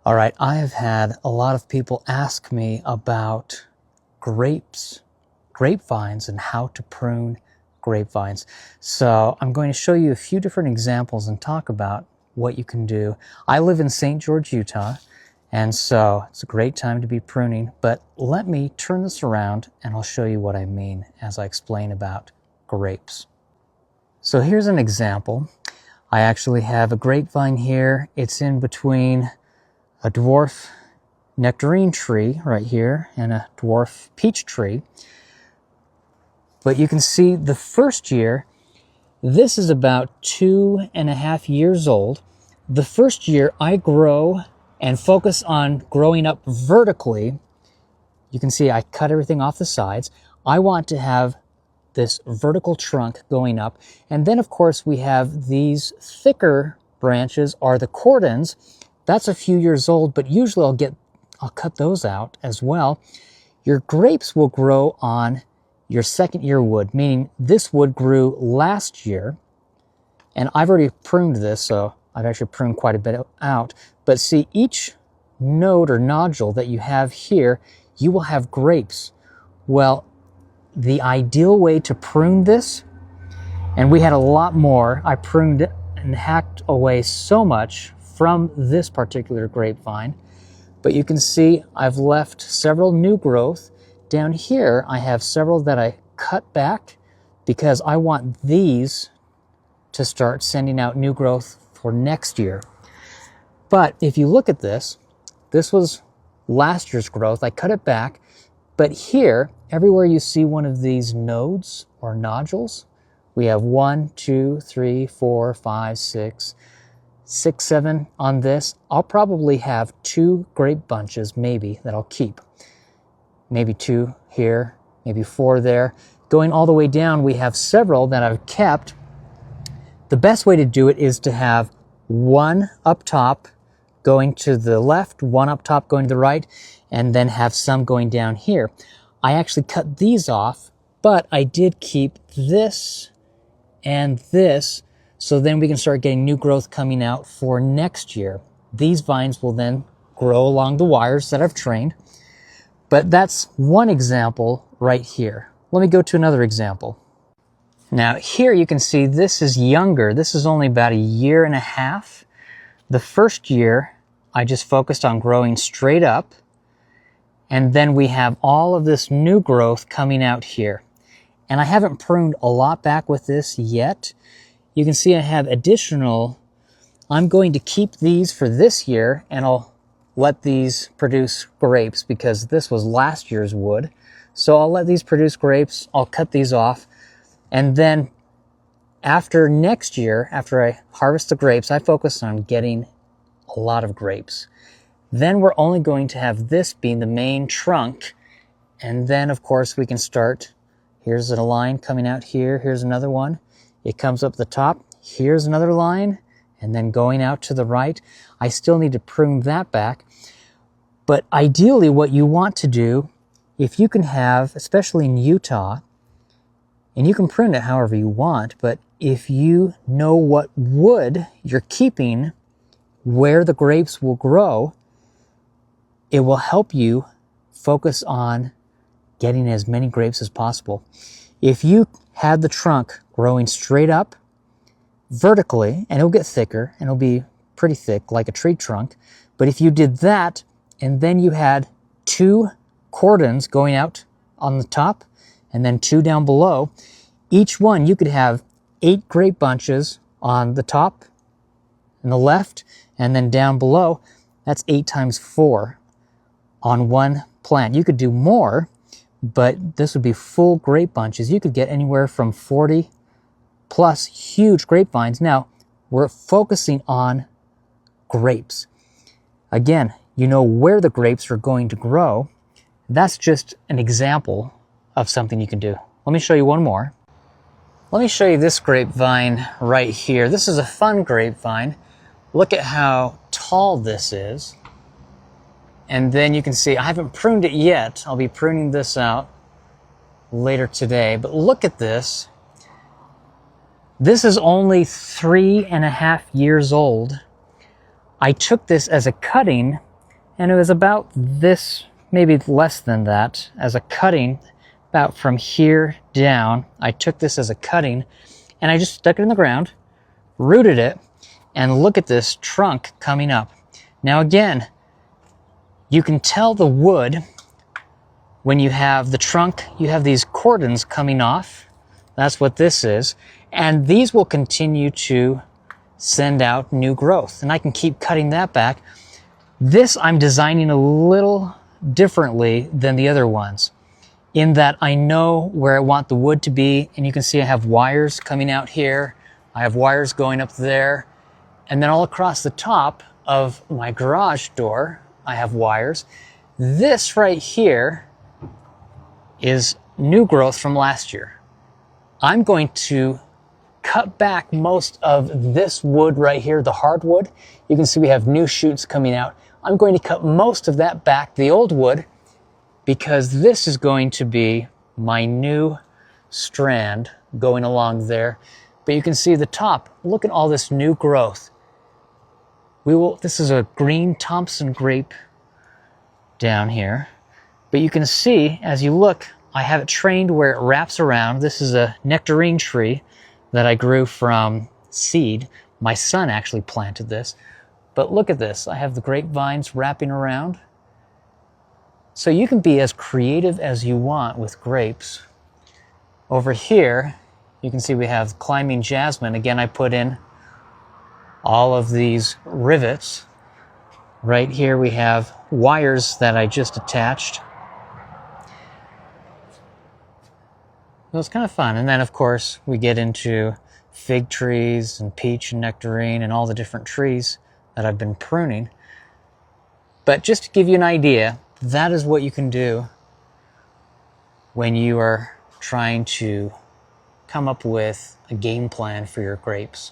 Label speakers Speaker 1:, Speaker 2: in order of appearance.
Speaker 1: All right, I have had a lot of people ask me about grapevines, and how to prune grapevines. So I'm going to show you a few different examples and talk about what you can do. I live in St. George, Utah, and so it's a great time to be pruning, but let me turn this around and I'll show you what I mean as I explain about grapes. So here's an example. I actually have a grapevine here. It's in between a dwarf nectarine tree right here and a dwarf peach tree. But you can see the first year, this is about 2.5 years old. The first year I grow and focus on growing up vertically. You can see I cut everything off the sides. I want to have this vertical trunk going up. And then of course we have these thicker branches are the cordons. That's a few years old, but usually I'll cut those out as well. Your grapes will grow on your second year wood, meaning this wood grew last year, and I've already pruned this, so I've actually pruned quite a bit out. But see, each node or nodule that you have here, you will have grapes. Well, the ideal way to prune this, and we had a lot more, I pruned and hacked away so much from this particular grapevine, but you can see I've left several new growth. Down here I have several that I cut back because I want these to start sending out new growth for next year. But if you look at this, this was last year's growth. I cut it back, but here, everywhere you see one of these nodes or nodules, we have 1, 2, 3, 4, 5, 6, 7 on this. I'll probably have 2 grape bunches maybe that I'll keep. Maybe 2 here, maybe 4 there. Going all the way down, we have several that I've kept. The best way to do it is to have 1 up top going to the left, 1 up top going to the right, and then have some going down here. I actually cut these off, but I did keep this and this, so then we can start getting new growth coming out for next year. These vines will then grow along the wires that I've trained. But that's one example right here. Let me go to another example. Now here you can see this is younger. This is only about 1.5 years. The first year I just focused on growing straight up, and then we have all of this new growth coming out here. And I haven't pruned a lot back with this yet. You can see I have additional. I'm going to keep these for this year, and I'll let these produce grapes because this was last year's wood. So I'll let these produce grapes. I'll cut these off. And then after next year, after I harvest the grapes, I focus on getting a lot of grapes. Then we're only going to have this being the main trunk. And then of course we can start. Here's a line coming out here. Here's another one. It comes up the top. Here's another line. And then going out to the right. I still need to prune that back. But ideally what you want to do, if you can have, especially in Utah, and you can prune it however you want, but if you know what wood you're keeping, where the grapes will grow, it will help you focus on getting as many grapes as possible. If you had the trunk growing straight up, vertically, and it'll get thicker, and it'll be pretty thick like a tree trunk, but if you did that, and then you had 2 cordons going out on the top, and then 2 down below, each one you could have 8 grape bunches on the top and the left, and then down below, that's 8 times 4 on one plant. You could do more, but this would be full grape bunches. You could get anywhere from 40 plus huge grapevines. Now, we're focusing on grapes. Again, you know where the grapes are going to grow. That's just an example of something you can do. Let me show you one more. Let me show you this grapevine right here. This is a fun grapevine. Look at how tall this is. And then you can see, I haven't pruned it yet. I'll be pruning this out later today. But look at this. This is only 3.5 years old. I took this as a cutting and it was about this, maybe less than that, as a cutting, about from here down. I took this as a cutting, and I just stuck it in the ground, rooted it, and look at this trunk coming up. Now again, you can tell the wood when you have the trunk, you have these cordons coming off. That's what this is. And these will continue to send out new growth. And I can keep cutting that back. This I'm designing a little differently than the other ones, in that I know where I want the wood to be. And you can see I have wires coming out here. I have wires going up there. And then all across the top of my garage door, I have wires. This right here is new growth from last year. I'm going to cut back most of this wood right here, the hardwood. You can see we have new shoots coming out. I'm going to cut most of that back, the old wood, because this is going to be my new strand going along there. But you can see the top, look at all this new growth. This is a green Thompson grape down here. But you can see, as you look, I have it trained where it wraps around. This is a nectarine tree that I grew from seed. My son actually planted this. But look at this. I have the grapevines wrapping around. So you can be as creative as you want with grapes. Over here, you can see we have climbing jasmine. Again, I put in all of these rivets. Right here we have wires that I just attached. It was kind of fun. And then, of course, we get into fig trees and peach and nectarine and all the different trees that I've been pruning. But just to give you an idea, that is what you can do when you are trying to come up with a game plan for your grapes.